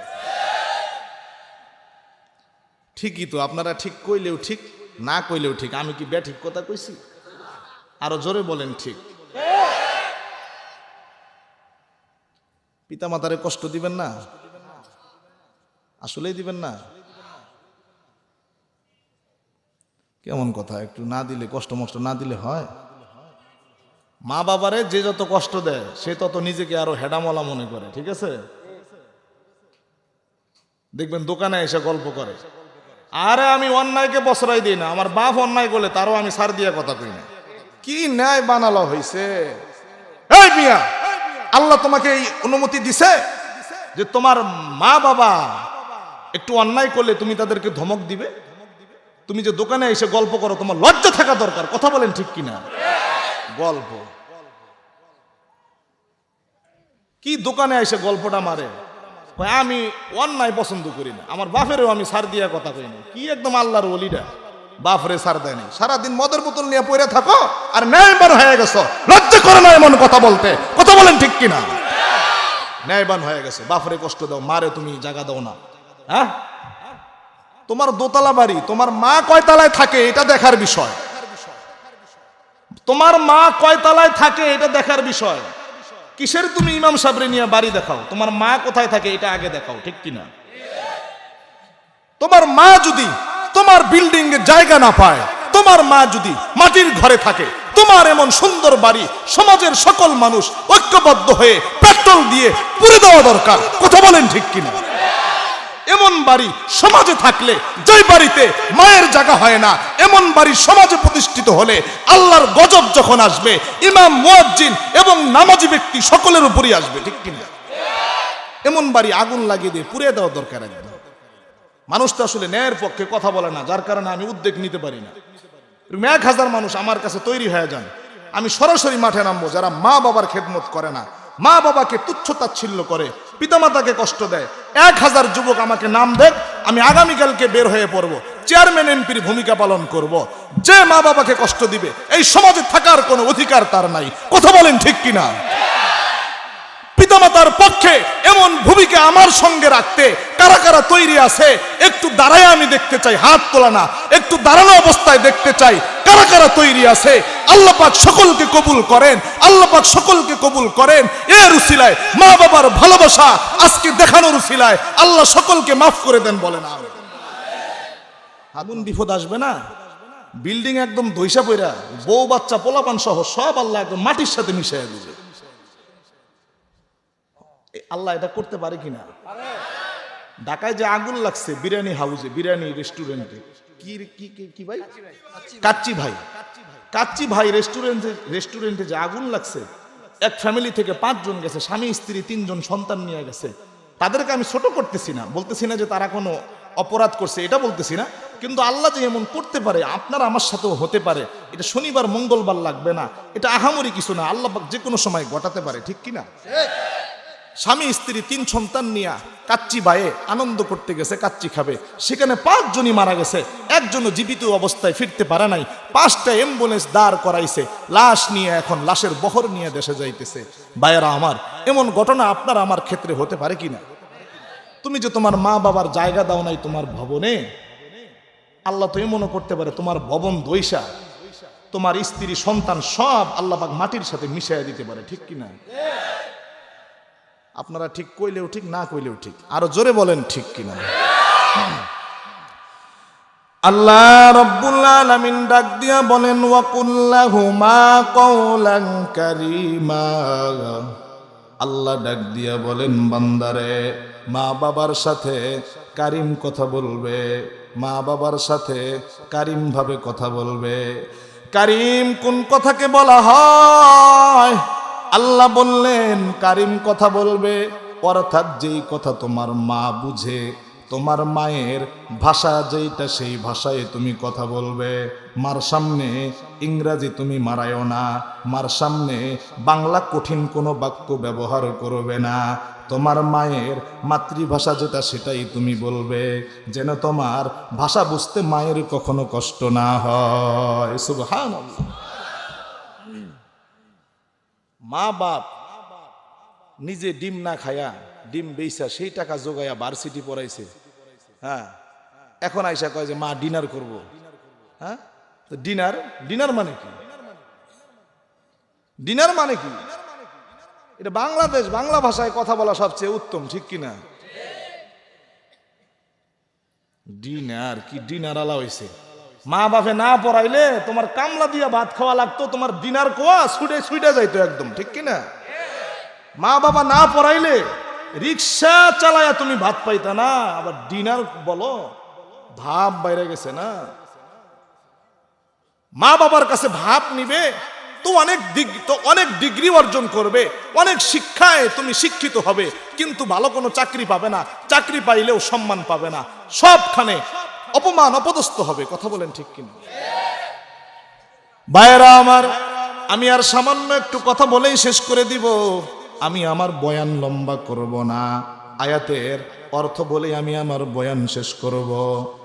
ঠিকই তো, আপনারা ঠিক কইলেও ঠিক, না কইলেও ঠিক। আমি কি ব্যাঠিক কথা কইছি? আরো জোরে বলেন ঠিক। পিতা মাতারে কষ্ট দিবেন না, আসলেই দিবেন না। কেমন কথা, একটু না দিলে কষ্ট মষ্ট না দিলে হয়? মা বাবারে যে যত কষ্ট দেয় সে তত নিজেকে আরো হেডামলা মনে করে। ঠিক আছে? দেখবেন দোকানে এসে গল্প করে, আরে আমি অন্যায়কে বসরাই দিই না, আমার বাপ অন্যায় করলে তারও আমি সার দিয়ে কথা কই না। কি ন্যায় বানালো হয়েছে? এই মিয়া, আল্লাহ তোমাকে এই অনুমতি দিছে যে তোমার মা বাবা একটু অন্যায় করলে তুমি তাদেরকে ধমক দিবে? তুমি যে দোকানে এসে গল্প করো, তোমার লজ্জা থাকা দরকার। কথা বলেন ঠিক কিনা? গল্প কি দোকানে এসে গল্পটা মারে, আমি অন্যায় পছন্দ করি না, আমার বাপেরও আমি সার দিয়া কথা কই না। কি একদম আল্লাহর ওলিটা বাপরে সার দেয় না। সারাদিন মদের বোতল নিয়ে পড়ে থাকো আর ন্যায়বান হয়ে গেছো, লজ্জা করে না এমন কথা বলতে। কথা বলেন ঠিক কিনা? ন্যায়বান হয়ে গেছে, বাপরে কষ্ট দাও, মারে তুমি জায়গা দাও না। হ্যাঁ, তোমার দোতলা বাড়ি, তোমার মা কয় তলায় থাকে এটা দেখার বিষয়। তোমার মা কয় তলায় থাকে এটা দেখার বিষয়। কিসের তুমি ইমাম সাবরে নিয়ে বাড়ি দেখাও, তোমার মা কোথায় থাকে এটা আগে দেখাও। ঠিক কিনা? তোমার মা যদি তোমার বিল্ডিং এ জায়গা না পায়, তোমার মা যদি মাটির ঘরে থাকে, তোমার এমন সুন্দর বাড়ি সমাজের সকল মানুষ ঐক্যবদ্ধ হয়ে পেট্রোল দিয়ে পুড়ে দেওয়া দরকার। কথা বলেন ঠিক কিনা? এমন বাড়ি সমাজে থাকলে, যে বাড়িতে মায়ের জায়গা হয় না, এমন বাড়ি সমাজে প্রতিষ্ঠিত হলে আল্লাহর গজব যখন আসবে, ইমাম, মুয়াজ্জিন এবং নামাজি ব্যক্তি সকলের উপরই আসবে। ঠিক কিনা? এমন বাড়ি আগুন লাগিয়ে দিয়ে পুড়িয়ে দেওয়া দরকার। একদম মানুষ তো আসলে ন্যায়ের পক্ষে কথা বলে না, যার কারণে আমি উদ্যোগ নিতে পারি না। 1000 মানুষ আমার কাছে তৈরি হয়ে যান, আমি সরাসরি মাঠে নামবো। যারা মা বাবার খেদমত করে না, মা বাবাকে তুচ্ছ তাচ্ছিল্য করে, পিতামাতাকে কষ্ট দেয়, 1000 যুবক আমাকে নাম দেখ, আমি আগামীকালকে বের হয়ে পড়ব, চেয়ারম্যান এমপির ভূমিকা পালন করব। যে মা বাবাকে কষ্ট দিবে এই সমাজে থাকার কোনো অধিকার তার নাই। কথা বলেন ঠিক কিনা? পিতামাতার পক্ষে এমন ভূমিকা আমার সঙ্গে রাখতে কারা কারা তৈরি আছে? একটু দাঁড়ায় আমি দেখতে চাই, হাত তোলা না, একটু দাঁড়ানো অবস্থায় দেখতে চাই কারা কারা তৈরি আছে। আল্লাহ পাক সকলকে কবুল করেন, আল্লাহ পাক সকলকে কবুল করেন। এর উসিলায় মা বাবার ভালোবাসা আজকে দেখানোর উসিলায় আল্লাহ সকলকে মাফ করে দেন। বলেন আমিন। আগুন বিপদ আসবে না, বিল্ডিং একদম ধইসা পইরা বউ বাচ্চা পোলাপান সহ সব আল্লাহ একদম মাটির সাথে মিশিয়ে দিবে। আল্লাহ এটা করতে পারে কিনা? ঢাকায় যে আগুন লাগছে বিরিয়ানি হাউসে, বিরিয়ানি রেস্টুরেন্টে, কি ভাই, কাচ্চি ভাই রেস্টুরেন্টে যে আগুন লাগছে, এক ফ্যামিলি থেকে 5 জন গেছে, স্বামী স্ত্রী 3 জন সন্তান নিয়ে গেছে। তাদেরকে আমি ছোট করতেছি না, বলতেছি না যে তারা কোনো অপরাধ করছে, এটা বলতেছি না, কিন্তু আল্লাহ যে এমন করতে পারে আপনার আমার সাথেও হতে পারে। এটা শনিবার মঙ্গলবার লাগবে না, এটা আহামরি কিছু না, আল্লাহ পাক যে কোনো সময় ঘটাতে পারে। ঠিক কিনা? স্বামী স্ত্রী 3 সন্তান নিয়ে কাচ্চি ভাইয়ে আনন্দ করতে গেছে, কাচ্চি খাবে, সেখানে 5 জনই মারা গেছে, একজনও জীবিত অবস্থায় ফিরতে পারে নাই। 5টা অ্যাম্বুলেন্স দাঁড় করাইছে, লাশ নিয়ে এখন লাশের বহর নিয়ে দেশে যাইতেছে। ভাইয়েরা আমার, এমন ঘটনা আপনার আমার ক্ষেত্রে হতে পারে কিনা? তুমি যে তোমার মা বাবার জায়গা দাও নাই তোমার ভবনে, আল্লাহ তো এমনও করতে পারে তোমার ভবন দইসা তোমার স্ত্রী সন্তান সব আল্লাহ পাক মাটির সাথে মিশাইয়া দিতে পারে। ঠিক কিনা? আপনারা ঠিক কইলেও ঠিক, না কইলেও ঠিক, আরো জোরে বলেন ঠিক কিনা? আল্লাহ রাব্বুল আলামিন ডাক দিয়া বলেন, ওয়া কুল্লাহুমা কওলান কারীমা। আল্লাহ ডাক দিয়া বলেন, বান্দারে মা বাবার সাথে কারিম কথা বলবে, মা বাবার সাথে কারিম ভাবে কথা বলবে। কারিম কোন কথাকে বলা হয়? আল্লাহ বললেন কারিম কথা বলবে, অর্থাৎ যেই কথা তোমার মা বুঝে, তোমার মায়ের ভাষা যেইটা সেই ভাষায় তুমি কথা বলবে। মার সামনে ইংরাজি তুমি মারায়ও না, মার সামনে বাংলা কঠিন কোনো বাক্য ব্যবহার করবে না। তোমার মায়ের মাতৃভাষা যেটা সেটাই তুমি বলবে, যেন তোমার ভাষা বুঝতে মায়ের কখনো কষ্ট না হয়। সুবহানাল্লাহ। মা বাপ নিজে ডিম না খায়া, ডিম বেইসা সেই টাকা জোগাইয়া ভার্সিটি পড়াইছে, হ্যাঁ, এখন আইসা কয় যে মা ডিনার করব। হ্যাঁ, তো ডিনার মানে কি? ডিনার মানে কি? এটা বাংলাদেশ, বাংলা ভাষায় কথা বলা সবচেয়ে উত্তম। ঠিক কিনা? ডিনার কি? ডিনার আলা হইছে। মা বাপে না পড়াইলে তোমার কামলা দিয়া ভাত খাওয়া লাগতো, তোমার ডিনার কোয়া ছুটে যাইতো একদম। ঠিক কিনা? মা বাবা না পড়াইলে রিক্সা চালায়া তুমি ভাত পাইতা না, আবার ডিনার বলো, ভাব বাইরে গেছে না। মা বাবার কাছে ভাব নিবে তো অনেক ডিগ্রি অর্জন করবে, অনেক শিক্ষায় তুমি শিক্ষিত হবে, কিন্তু ভালো কোনো চাকরি পাবে না, চাকরি পাইলেও সম্মান পাবে না, সবখানে অপমান অপদস্থ হবে। কথা বলেন ঠিক কিনা? ভাইয়েরা আমার, আমি আর সামান্য একটু কথা বলেই শেষ করে দিব, আমি আমার বয়ান লম্বা করব না, আয়াতের অর্থ বলে আমি আমার বয়ান শেষ করব।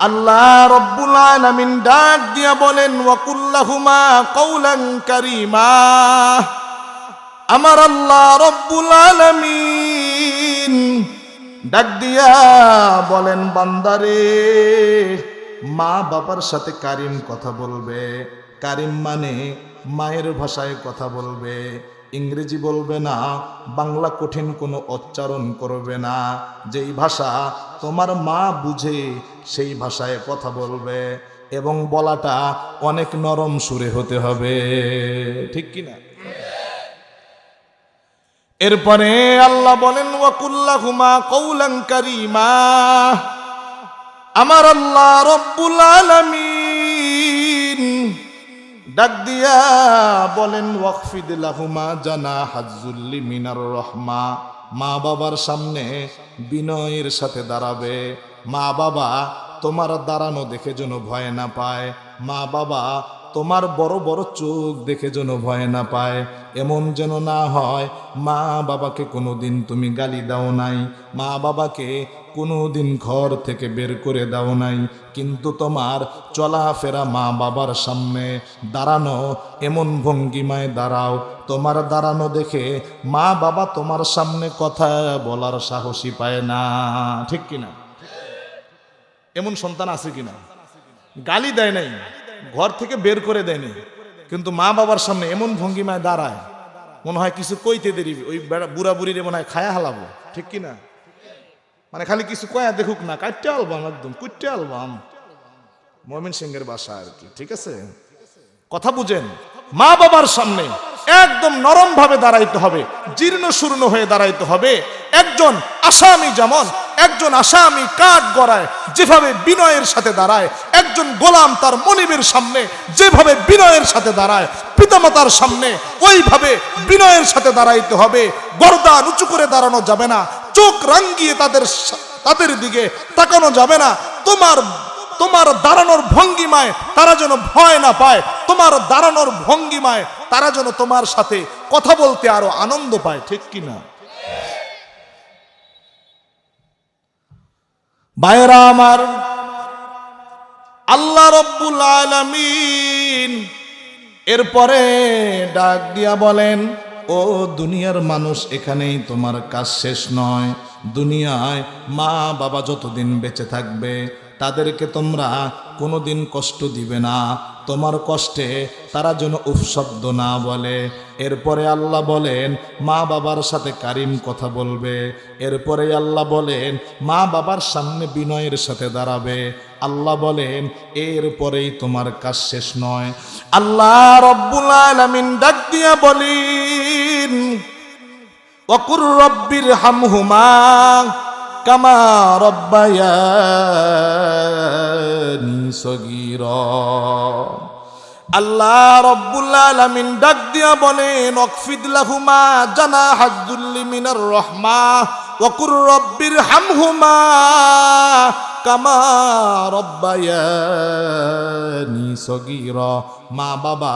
আল্লাহ রাব্বুল আলামিন ডাক দিয়া বলেন, ওয়া কুল্লাহুমা কওলান কারীমা। আমার আল্লাহ রাব্বুল আলামিন ডাক দিয়া বলেন, বান্দারে মা বাবার সাথে কারিম কথা বলবে। কারিম মানে মায়ের ভাষায় কথা বলবে। ইংরেজি বলবে না, বাংলা কঠিন কোনো উচ্চারণ করবে না, যেই ভাষা তোমার মা বুঝে সেই ভাষায় কথা বলবে, এবং বলাটা অনেক নরম সুরে হতে হবে, ঠিক কিনা? এরপরে আল্লাহ বলেন ওয়াকুল্লাহুমা কওলান কারীমা। আমার আল্লাহ রব্বুল আলামিন ডাক দিয়া বলেন ওয়াকফিদ লাহুমা জানাহাজ যুল্লি মিনার রহমা। মা বাবার সামনে বিনয়ের সাথে দাঁড়াবে। মা বাবা তোমার দাঁড়ানো দেখে যেন ভয় না পায়, মা বাবা তোমার বড় বড় চোখ দেখে যেন ভয় না পায়। এমন যেন না হয় মা বাবাকে কোনোদিন তুমি গালি দাও নাই, মা বাবাকে কোনোদিন ঘর থেকে বের করে দাও নাই, কিন্তু তোমার চলাফেরা মা বাবার সামনে দাঁড়ানো এমন ভঙ্গিমায় দাঁড়াও, তোমার দাঁড়ানো দেখে মা বাবা তোমার সামনে কথা বলার সাহসী পায় না, ঠিক কিনা? এমন সন্তান আছে কিনা? গালি দেয় নাই, ঘর থেকে বের করে দেয়নি, কিন্তু মা বাবার সামনে এমন ভঙ্গিমায় দাঁড়ায় মনে হয় কিছু কইতে দেরি, ওই বুড়া বুড়িরে মনে হয় খায়া হালাবো, ঠিক কিনা? মানে খালি কিছু কয়া দেখুক না, কাটতে আলবাম, একদম কুটতে আলবাম, ময়মন সিংহের বাসা আর কি, ঠিক আছে? কথা বুঝেন, মা বাবার সামনে একদম নরম ভাবে দাঁড়াইতে হবে, জীর্ণ শূর্ণ হয়ে দাঁড়াইতে হবে। একজন আসামি যেমন একজন আসামি কাঠ গড়ায় যেভাবে বিনয়ের সাথে দাঁড়ায়, একজন গোলাম তার মনিবের সামনে যেভাবে বিনয়ের সাথে দাঁড়ায়, পিতামাতার সামনে ওইভাবে বিনয়ের সাথে দাঁড়াইতে হবে। গর্দান উঁচু করে দাঁড়ানো যাবে না, চোখ রাঙ্গিয়ে তাদের দিকে তাকানো যাবে না। তোমার দাঁড়ানোর ভঙ্গিমায় তারা যেন ভয় না পায়, তোমার দাঁড়ানোর ভঙ্গিমায় তারা যেন তোমার সাথে কথা বলতে আরো আনন্দ পায়, ঠিক কিনা? ভাইরা আমার, আল্লাহ রব্বুল আলামিন এরপরে ডাক দিয়া বলেন, ও দুনিয়ার মানুষ, এখানেই তোমার কাজ শেষ নয়। দুনিয়ায় মা বাবা যতদিন বেঁচে থাকবে তাদেরকে তোমরা কোনোদিন কষ্ট দিবে না, তোমার কষ্টে তারা যেন উফ শব্দ না বলে। এরপরে আল্লাহ বলেন মা বাবার সাথে কারিম কথা বলবে। এরপরে আল্লাহ বলেন মা বাবার সামনে বিনয়ের সাথে দাঁড়াবে। আল্লাহ বলেন এরপরেই তোমার কাজ শেষ নয়। আল্লাহ রব্বুল আলামিন ডাক দিয়া বলেন ওয়াকুর রব্বির হামহুমা কামা রব্বায়ানি সগীরা। আল্লাহ রব্বুল আলামিন ডাক দিয়া বলেন ওয়াকফিদ লাহুমা জানাহাজ যুল্লি মিনার রহমা ওয়াকুর রব্বির হামহুমা কামা রব্বায়ানি সগীরা। মা বাবা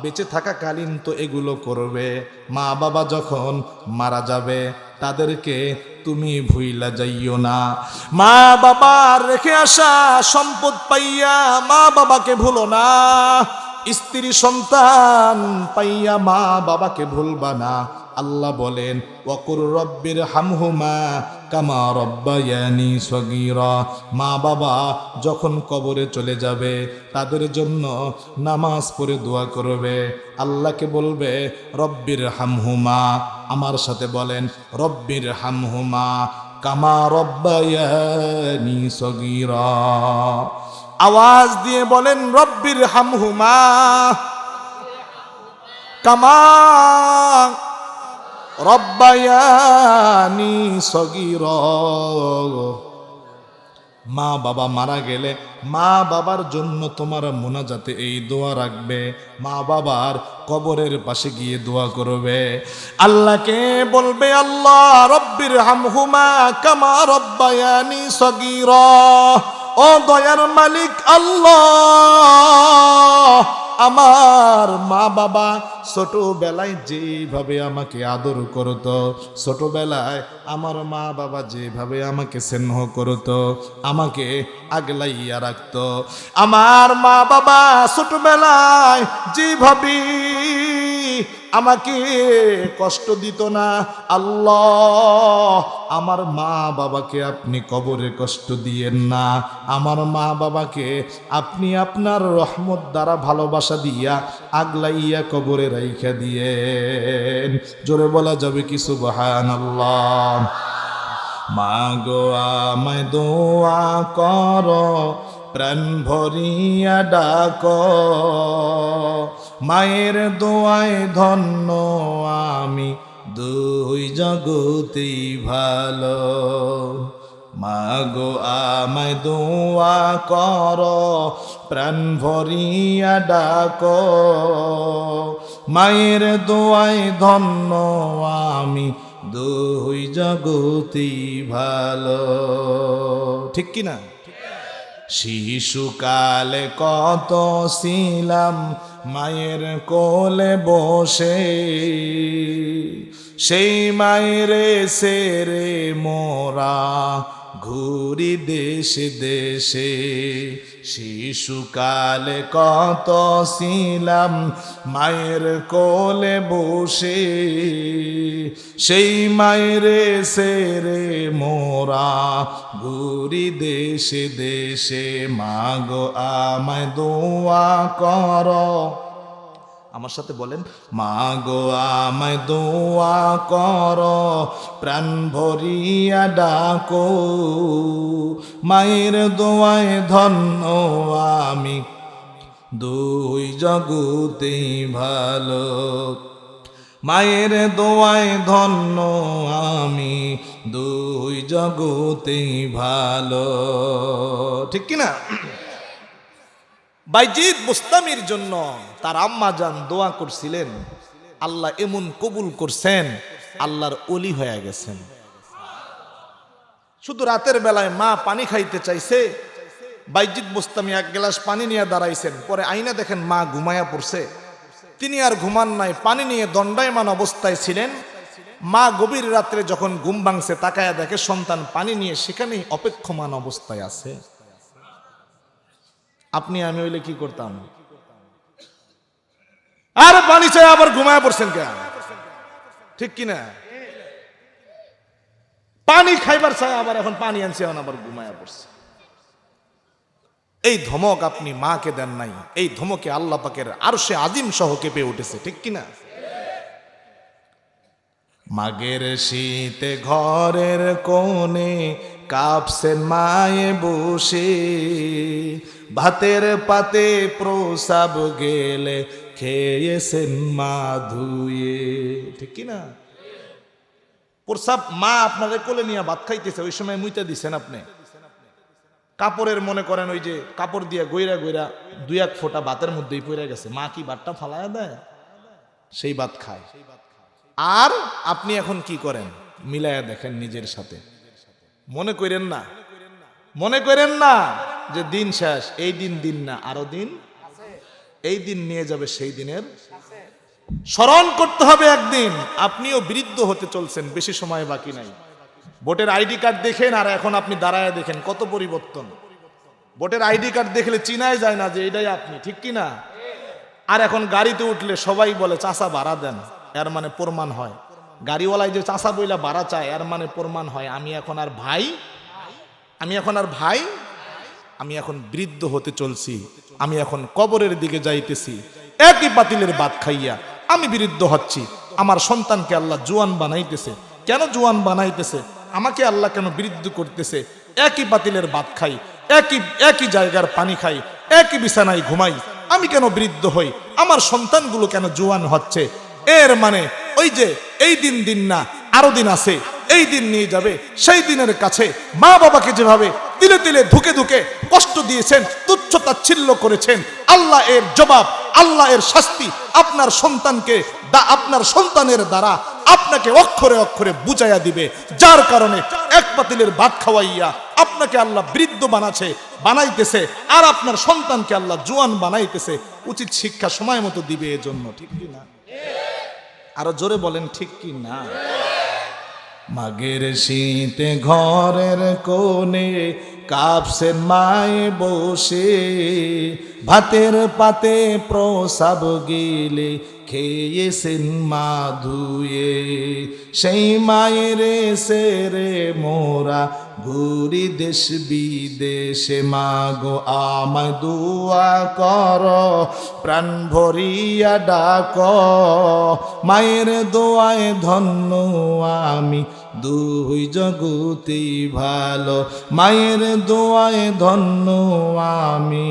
বেঁচে থাকাকালীন তো এগুলো করবে, মা বাবা যখন মারা যাবে তাদেরকে তুমি ভুইলা যাইও না। মা বাবা রেখে আসা সম্পদ পাইয়া মা বাবাকে ভুলো না, স্ত্রী সন্তান পাইয়া মা বাবাকে ভুলবা না। আল্লাহ বলেন ওয়াকুর রব্বির হামহুমা কামা রব্বায়ানি সগীরা। মা বাবা যখন কবরে চলে যাবে তাদের জন্য নামাজ পড়ে দোয়া করবে, আল্লাহকে বলবে রব্বির হামহুমা, আমার সাথে বলেন রব্বির হামহুমা কামা রব্বায়ানি সগীরা। আওয়াজ দিয়ে বলেন রব্বির হামহুমা কামা রব্বায়ানি সগীরা। মা বাবা মারা গেলে মা বাবার জন্য তোমার মোনাজাতে এই দোয়া রাখবে, মা বাবার কবরের পাশে গিয়ে দোয়া করবে, আল্লাহকে বলবে আল্লাহ রব্বির হামহুমা কামা রব্বায়ানি সগীরা। ও দয়ার মালিক আল্লাহ, আমার মা বাবা ছোটবেলায় যেভাবে আমাকে আদর করত, ছোটবেলায় আমার মা বাবা যেভাবে আমাকে স্নেহ করত, আমাকে আগলাইয়া রাখত, আমার মা বাবা ছোটবেলায় যেভাবে আমাকে কষ্ট দিত না। আল্লাহ, আমার মা বাবাকে আপনি কবরে কষ্ট দিয়েন না। আমার মা বাবাকে আপনি আপনার রহমত দ্বারা ভালোবাসা দিয়া আগলাইয়া কবরে রাইখা দিয়েন। জোরে বলা যাবে কি সুবহানাল্লাহ। মা গো আমায় দোয়া করো, প্রাণ ভরিয়া ডাকো, মায়ের দোয়ায় ধন্য আমি, দুই জগতেই ভালো। মা গো আমায় দোয়া করো, প্রাণ ভরিয়া ডাকো, মায়ের দোয়ায় ধন্য আমি, দুই জগতেই ভালো। ঠিক কিনা? শিশুকালে কত ছিলাম মায়ের কোলে বসে, সেই মায়ের সেরে মোরা ঘুরি দেশে দেশে। শিশুকালে কত ছিলাম মায়ের কোলে বসে, সেই মায়ের সেরে মোরা ঘুরি দেশে দেশে। মাগো আমায় দোয়া করো, আমার সাথে বলেন, মা গো আমায় দোয়া করো, প্রাণ ভরিয়া ডাকো, মায়ের দোয়ায় ধন্য আমি, দুই জগতেই ভালো। মায়ের দোয়ায় ধন্য আমি, দুই জগতেই ভালো। ঠিক কিনা? বাইজিদ বুস্তামির জন্য তার আম্মা জান দোয়া করছিলেন, আল্লাহ এমন কবুল করছেন, আল্লাহর ওলি হয়ে গেছেন। শুধু রাতের বেলায় মা পানি খাইতে চাইছে, বাইজিদ বুস্তামি এক গ্লাস পানি নিয়ে দাঁড়াইছেন, পরে আইনা দেখেন মা ঘুমায়া পড়ছে। তিনি আর ঘুমান নাই, পানি নিয়ে দণ্ডায়মান অবস্থায় ছিলেন। মা গভীর রাত্রে যখন ঘুম ভাঙছে, তাকায়া দেখে সন্তান পানি নিয়ে সেখানেই অপেক্ষমান অবস্থায় আছে। আপনি আমি হইলে কি করতাম? আর পানি চাই আবার ঘুমায় পড়ছেন কেন? ঠিক কিনা? পানি খাইবার চাই আবার এখন পানি আনছে, এখন আবার ঘুমায় পড়ছে। এই ধমক আপনি মাকে দেন নাই, এই ধমকে আল্লাহ পাকের আরশে আজিম সহ কেঁপে উঠেছে। ঠিক কিনা? মাগের শীতে ঘরের কোণে কাঁপছেন মায়ে বসে, ভাতের পাতে প্রসাব গেলে খেয়েছেন মা ধুয়ে। ঠিক কিনা? প্রসাব মা আপনাদের কোলে নিয়ে ভাত খাইতেছে, ওই সময় মুইতা দিছেন আপনি। কাপড়ের মনে করেন ওই যে কাপড় দিয়ে গইরা গইরা দুই এক ফোঁটা ভাতের মধ্যেই পড়ে গেছে, মা কি ভাতটা ফালায়া দেয়? সেই ভাত খায়। আর আপনি এখন কি করেন? মিলায়া দেখেন নিজের সাথে। মনে করেন না, মনে করেন না যে দিন শেষ, এই দিন দিন না, আরো দিন, এই দিন নিয়ে যাবে সেই দিনের। স্মরণ করতে হবে একদিন আপনিও বৃদ্ধ হতে চলছেন, বেশি সময় বাকি নাই। ভোটের আইডি কার্ড দেখেন আর এখন আপনি দাঁড়ায় দেখেন কত পরিবর্তন। ভোটের আইডি কার্ড দেখলে চিনাই যায় না যে এটাই আপনি। ঠিক কিনা? আর এখন গাড়িতে উঠলে সবাই বলে চাচা ভাড়া দেন, এর মানে প্রমাণ হয়। গাড়িওয়ালায় যে চাচা বইলা ভাড়া চায়, এর মানে প্রমাণ হয় আমি এখন আর ভাই, আমি এখন আর ভাই, আমি এখন বৃদ্ধ হতে চলছি, আমি এখন কবরের দিকে যাইতেছি। একই পাতিলের ভাত খাইয়া আমি বৃদ্ধ হচ্ছি। আমার সন্তানকে আল্লাহ জোয়ান বানাইতেছে। কেন জোয়ান বানাইতেছে? আমাকে আল্লাহ কেন বৃদ্ধ করতেছে? একই পাতিলের ভাত খাই, একই জায়গার পানি খাই, একই বিছানায় ঘুমাই, আমি কেন বৃদ্ধ হই? আমার সন্তানগুলো কেন জোয়ান হচ্ছে? এর মানে ওই যে এই দিন দিন না, আরো দিন আছে, এই দিন নিয়ে যাবে। সেই দিনের কাছে মা বাবাকে যেভাবে তিলে তিলে ধুকে ধুকে কষ্ট দিয়েছেন, তুচ্ছ তাচ্ছিল্য করেছেন, আল্লাহ এর জবাব, আল্লাহ এর শাস্তি আপনার সন্তানকে, আপনার সন্তানের দ্বারা আপনাকে অক্ষরে অক্ষরে বুঝাইয়া দিবে। যার কারণে এক পাতিলের ভাত খাওয়াইয়া আপনাকে আল্লাহ বৃদ্ধ বানাইতেছে, আর আপনার সন্তানকে আল্লাহ জোয়ান বানাইতেছে। উচিত শিক্ষা সময় মতো দিবে এজন্য। ঠিক কি না? আরো জোরে বলেন ঠিক কি না? মাগের শীতে ঘরের কোণে কাঁপছেন মায়ে বসে, ভাতের পাতে প্রসাব গেলে খেয়েছেন মা ধুয়ে। সেই মায়ের সেরে মোরা ঘুরি দেশ বিদেশে, মাগো আমায় দোয়া কর, প্রাণ ভরিয়া ডাক, মায়ের দোয়ায় ধন্য আমি, দুই জগতেই ভালো, মায়ের দোয়ায় ধন্য আমি,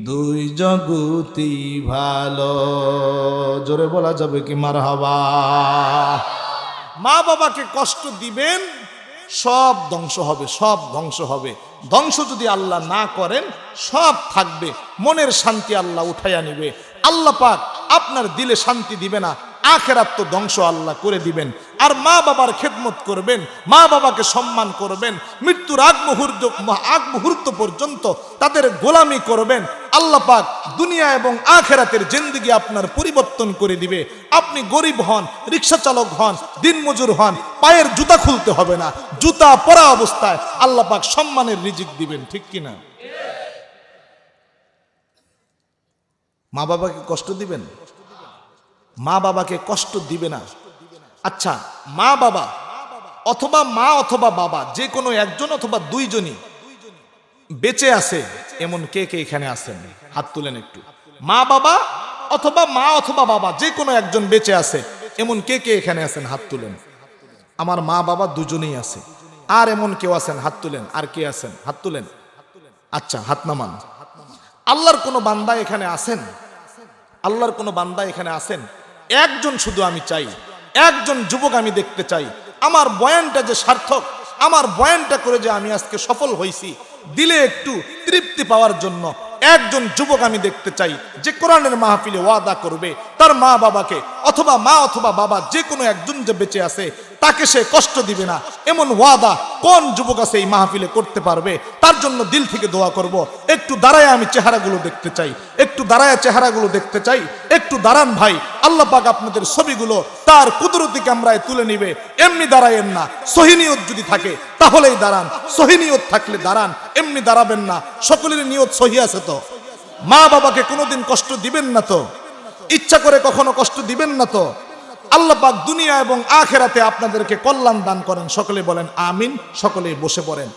দুই জগতেই ভালো। জোরে বলা যাবে কি মারহাবা? মা বাবাকে কষ্ট দিবেন, সব ধ্বংস হবে, সব ধ্বংস হবে। ধ্বংস যদি আল্লাহ না করেন সব থাকবে, মনের শান্তি আল্লাহ উঠাইয়া নিবে। আল্লাহ পাক আপনার দিলে শান্তি দিবে না, আখেরাত তো ধ্বংস আল্লাহ করে দিবেন। আর মা বাবার খেদমত করবেন, মা বাবাকে সম্মান করবেন, মৃত্যুর আগ মুহূর্ত পর্যন্ত তাদের গোলামি করবেন। আল্লাহ পাক দুনিয়া এবং আখেরাতের জিন্দেগি আপনার পরিবর্তন করে দিবে। আপনি গরিব হন, রিক্সা চালক হন, দিনমজুর হন, পায়ের জুতা খুলতে হবে না, জুতা পরা অবস্থায় আল্লাহ পাক সম্মানের রিজিক দিবেন। ঠিক কিনা? মা বাবাকে কষ্ট দিবেন, মা বাবাকে কষ্ট দিবে না। আচ্ছা, মা বাবা অথবা মা অথবা বাবা যে কোনো একজন অথবা দুইজনই বেঁচে আছে এমন কে কে এখানে আছেন? হাত তুলেন একটু। মা বাবা অথবা মা অথবা বাবা যে কোনো একজন বেঁচে আছে এমন কে কে এখানে আছেন? হাত তুলেন। আমার মা বাবা দুজনেই আছে। আর এমন কেউ আছেন? হাত তুলেন। আর কে আছেন? হাত তুলেন। আচ্ছা, হাত নামান। আল্লাহর কোনো বান্দা এখানে আছেন? আল্লাহর কোনো বান্দা এখানে আছেন? একজন শুধু আমি চাই, একজন যুবক আমি দেখতে চাই। আমার বয়ানটা যে সার্থক, আমার বয়ানটা করে যে আমি আজকে সফল হয়েছি, দিলে একটু তৃপ্তি পাওয়ার জন্য একজন যুবক আমি দেখতে চাই যে কোরআনের মাহফিলে ওয়াদা করবে তার মা বাবাকে অথবা মা অথবা বাবা যে কোনো একজন যে বেঁচে আছে তাকে সে কষ্ট দিবে না, এমন ওয়াদা কোন যুবক আছে এই মাহফিলে করতে পারবে? তার জন্য দিল থেকে দোয়া করব। একটু দাঁড়ায় আমি চেহারাগুলো দেখতে চাই, একটু দাঁড়ায় চেহারাগুলো দেখতে চাই। একটু দাঁড়ান ভাই, আল্লাহ পাক আপনাদের ছবিগুলো তার কুদরতি ক্যামেরায় তুলে নিবে। এমনি দাঁড়ায়েন না, সহিনিয়ত যদি থাকে তাহলেই দাঁড়ান, সহিনিয়ত থাকলে দাঁড়ান, এমনি দাঁড়াবেন না। সকলের নিয়ত সহি আছে তো? মা বাবাকে কোনোদিন কষ্ট দিবেন না তো? ইচ্ছা করে কখনো কষ্ট দিবেন না তো? আল্লাহ পাক দুনিয়া এবং আখেরাতে আপনাদেরকে কল্যাণ দান করেন। সকলে বলেন আমিন। সকলে বসে পড়েন।